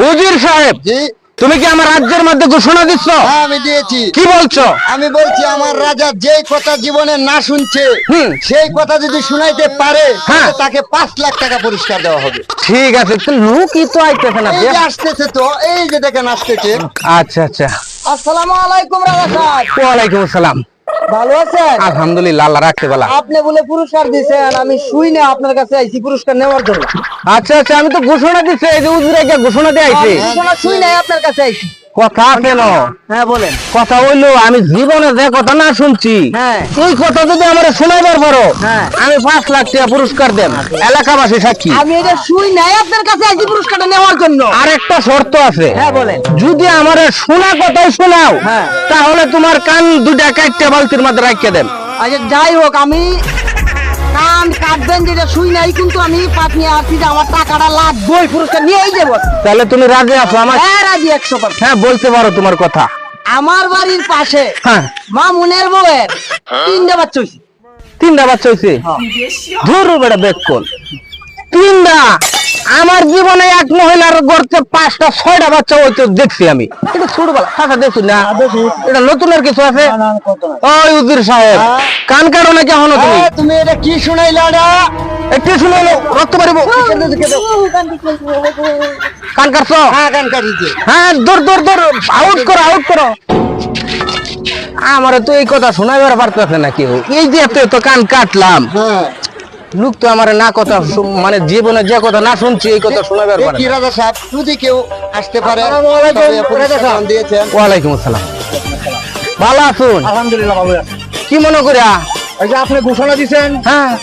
উজির সাহেব, জি তুমি কি আমার রাজ্যের মধ্যে ঘোষণা দিচ্ছ? হ্যাঁ আমি দিয়েছি। কি বলছো? আমি বলছি আমার রাজা যেই কথা জীবনে না শুনছে সেই কথা যদি শুনাইতে পারে হ্যাঁ। তাহলে তাকে 5 লাখ টাকা পুরস্কার দেওয়া হবে। ঠিক আছে, তো লোকই তো আইতেছে না। এই যে আসতেছে, তো এই যে দেখেন আসতেছে। আচ্ছা আচ্ছা। আসসালামু আলাইকুম রাজা সাহেব, ওয়ালাইকুম আসসালাম। ভালো আছেন? আলহামদুলিল্লাহ, আল্লাহ রাখতে বলা। আপনি বলে পুরস্কার দিয়েছেন, আমি শুই না আপনার কাছে আইছি পুরস্কার নেওয়ার জন্য। আচ্ছা আচ্ছা, আমি তো ঘোষণা দিচ্ছি, এই যে উজিরে গিয়ে ঘোষণা দিয়ে আইছি। ঘোষণা শুই নাই আপনার কাছে আইছি। কথা কেন? হ্যাঁ বলেন। কথা হইলো, আমি জীবনে যে কথা না শুনছি হ্যাঁ। এই কথা যদি আমার শোনাইবার পারো, হ্যাঁ। আমি 5 লাখ টাকা পুরস্কার দেব, এলাকাবাসী সাক্ষী। আমি এটা শুই নাই আপনার কাছে আইছি পুরস্কারটা নেওয়ার জন্য। আর একটা শর্ত আছে। হ্যাঁ বলেন। যদি আমার শোনা কথাই শোনাও, হ্যাঁ। তাহলে তোমার কান দুটা কাটতে বালতির মধ্যে রাখিয়ে দেন। আচ্ছা যাই হোক, আমি কান কাটবেন যেটা শুই নাই, কিন্তু আমি পাট নিয়ে আসছি যে আমার টাকাটা লাগবে, পুরস্কার নিয়েই দেবো। তাহলে তুমি রাজি আছো? আমার হ্যাঁ রাজি 100%। হ্যাঁ, বলতে পারো তোমার কথা। আমার বাড়ির পাশে হ্যাঁ। মামুনের বউয়ের 3টা বাচ্চা হইছে। 3টা বাচ্চা হয়েছে? ধরো বেটা বেকল, 3টা! আমার জীবনে এক মহিলার গড়তে 5টা 6টা বাচ্চা হইতে দেখছি আমি। এটা ছোটবেলা থাকা দেখছি না, এটা নতুনের কিছু আছে? ওই উজির সাহেব, কান কাটো নাকি এখনো তুমি? তুমি এটা কি শুনাইলা? একটু শুনে এলো, রক্ত পারিব। কান কাটছো? হ্যাঁ কান কাটিছে। হ্যাঁ, দৌড় দৌড় দৌড়, আউট করো আউট করো। আমার তো এই কথা শোনাইবার পারতেছে না কেউ। এই যে এত এত কান কাটলাম, হ্যাঁ লোক তো আমার না কথা মানে জীবনে যে কথা না শুনছি এই কথা শোনাবার পারে কি না। রাজা সাহেব, যদি কেউ আসতে পারে। আসসালামু আলাইকুম, তবে পুরস্কার দিয়েছেন। ওয়ালাইকুম আসসালাম। ভালো আছুন? আলহামদুলিল্লাহ ভালো আছি। কি মনে করিয়া? এই যে আপনি ঘোষণা দিয়েছেন, হ্যাঁ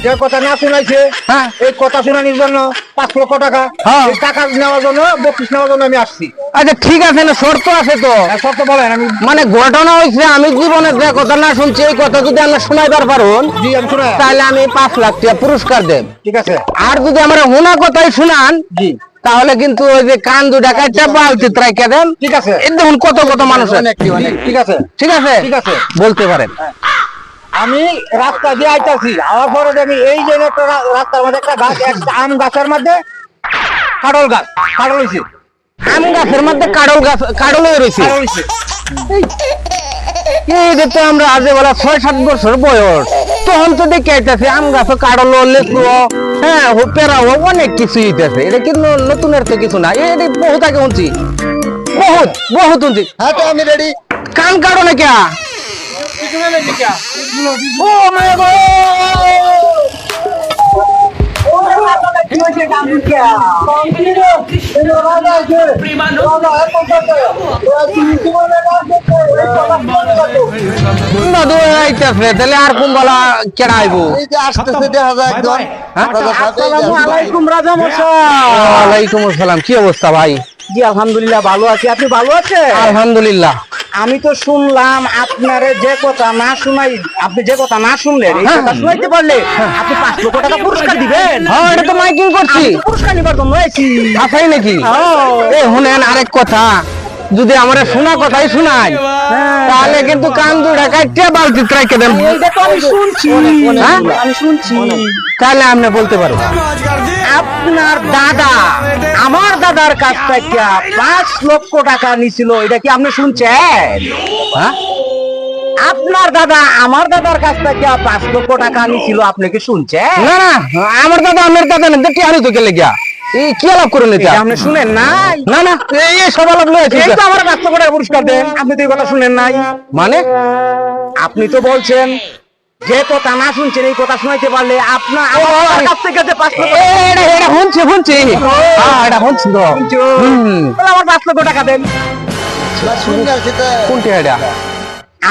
যে কথা না শোনাইছে হ্যাঁ এই কথা শোনানোর জন্য 5 লক্ষ টাকা, হ্যাঁ। এই টাকা নেওয়ার জন্য, বকশিশ নেওয়ার জন্য আমি আসছি। আচ্ছা ঠিক আছে, না শর্ত আছে তো? সব তো বলেন। আমি মানে ঘটনা হয়েছে, আমি জীবনে যে কথা না শুনছি এই কথা যদি আমরা শোনাইবার পারুন, জি আমি শোনাই। তাহলে আমি 5 লাখ টাকা পুরস্কার দেব। ঠিক আছে। আর যদি আমরা হুনা কথাই শুনান, জি তাহলে কিন্তু ওই যে কান দুটা কাটটা বালতি রাইখা দেন। ঠিক আছে। এই দেখুন কত কত মানুষ আছে। অনেক ঠিক আছে। ঠিক আছে ঠিক আছে। বলতে পারেন। আমি রাস্তা দিয়ে আইতাছি, আমার পরে দেখি এই যে একটা রাস্তার মধ্যে একটা গাছ, একটা আম গাছের মধ্যে কাঁঠাল গাছ, কাঁঠাল হইছে। আম গাছের মধ্যে কাডল গাছ, কাডল হয়ে রয়েছে। কাঁঠাল হইছে। এই যে তো আমরা আজ বলা 6-7 বছর বয়স, তখন তো দেখে আইতাছি আম গাছ, কাডল, লেচু, হ্যাঁ পেরাও, অনেক কিছু হইতেছে। এটা কিন্তু নতুনের তো কিছু না, এটা বহুত আগে শুনছি, বহুত বহুত শুনছি। হ্যাঁ তো আমি রেডি। কান কাটো না কে? ও মাই গড! দাদু আইতাছে, তাহলে আর কোন বলা কেডা আইবো? এই যে আসতেছে দেখা যায় একজন। হ্যাঁ? রাজা সাহেব, এই যে আসসালামু আসতেছে। আলাইকুম রাজা মশাই। ওয়ালাইকুম আসসালাম। কি অবস্থা ভাই? জি আলহামদুলিল্লাহ ভালো আছি, আপনি ভালো আছেন? আলহামদুলিল্লাহ। আমি তো শুনলাম আপনারে যে কথা না শুনাই, আপনি যে কথা না শুনলেন এই কথা শুনাইতে পারলে আপনি 5 লক্ষ টাকা পুরস্কার দিবেন। হ্যাঁ, এটা তো মাইকিং করছি। আমি তো পুরস্কার নিবার জন্য আইছি। আসাই নাকি? এই শুনেন আরেক কথা, যদি আমরা শোনা কথাই শোনাই তাহলে কিন্তু কান দুটা কাটতে বালতি রাইখে দেন। এইটা তো আমি শুনছি। হ্যাঁ? আমি শুনছি তাহলে আপনি বলতে পারো। আপনার দাদা আমার দাদার কাছ থেকে 5 লক্ষ টাকা নিছিল, এটা কি আপনি শুনছেন? হ্যাঁ? আপনার দাদা আমার দাদার কাছ থেকে 5 লক্ষ টাকা নিছিল, আপনি কি শুনছেন? না না, আমার দাদা আমার দাদা না, দেখি আমি তো গেলে গিয়া এই কি আলাপ করে নিতে? আপনি শুনেন নাই? না না, এই সব আলাপ লয়েছে। এই তো আমার 5 লক্ষ টাকা পুরস্কার দেন, আপনি তো এই কথা শুনেন নাই। মানে আপনি তো বলছেন যে কথা না শুনছেন এই কথা শুনাইতে পারলে আপনার আমার কাছ থেকে যে 5 লক্ষ এটা শুনছি শুনছি, হ্যাঁ এটা শুনছি তো। হুম, তাহলে আমার 5 লক্ষ টাকা দেন। না, শুনলে সেটা কোনটা এটা?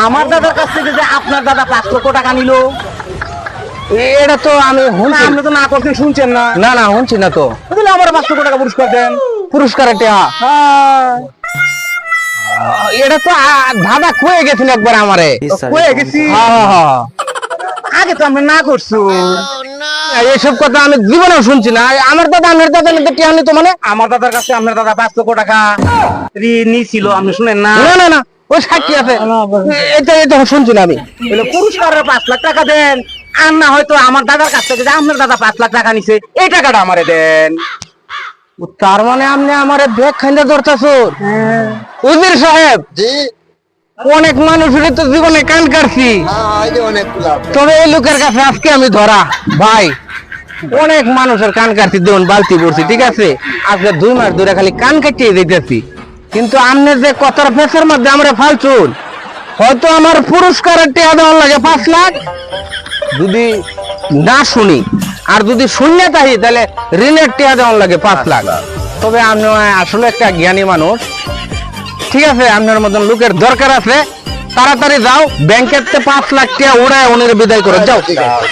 আমার দাদার কাছ থেকে যে আপনার দাদা 5 লক্ষ টাকা নিল, এটা তো আমি শুনছি। আপনি তো না করতে শুনছেন না। না না, শুনছি না তো। তাহলে আমার 5 লক্ষ টাকা পুরস্কার দেন। পুরস্কার এটা এটা তো দাদা কয়ে গেছিল একবার আমারে। হয়ে গেছি, হ্যাঁ, হ্যাঁ, হ্যাঁ। আগে তো আপনি না করছো। এইসব কথা আমি জীবনেও শুনছি না। আমার দাদা আমার দাদা টিহানি তো মানে আমার দাদার কাছে আপনার দাদা 5 লক্ষ টাকা ঋণ নিছিল, আপনি শুনেন না? না না না, ওই সাক্ষী আছে। এটা এটা শুনছি না আমি। বলে পুরস্কারের 5 লাখ টাকা দেন, আর না হয়তো আমার দাদার কাছ থেকে যে আপনার দাদা 5 লাখ টাকা নিছে এই টাকাটা আমারে দেন। তার মানে আপনি আমার ব্যাগ খাইতে ধরতেছো? উজির সাহেব, জি অনেক মানুষের তো জীবনে কান কাটছি, হ্যাঁ এই যে অনেকগুলা তবে এই লোকের কাছে আজকে আমি ধরা। ভাই, অনেক মানুষের কান কাটছি, দেখুন বালতি পড়ছি, ঠিক আছে? আজকে 2 মাস ধরে খালি কান কাটিয়ে দিতেছি, কিন্তু আপনি যে কথার ফেসের মধ্যে আমরা ফালছুন, হয়তো আমার পুরস্কারের টাকা দেওয়ার লাগে 5 লাখ, যদি না শুনি আর যদি শুনলে তাই তাহলে ঋণের টাকা দেওয়ার লাগে 5 লাখ। তবে আপনি আসলে একটা জ্ঞানী মানুষ, ঠিক আছে? আপনার মতন লোকের দরকার আছে, তাড়াতাড়ি যাও ব্যাংকের 5 লাখ টাকা উড়ায় ওনের বিদায় করে যাও। ঠিক আছে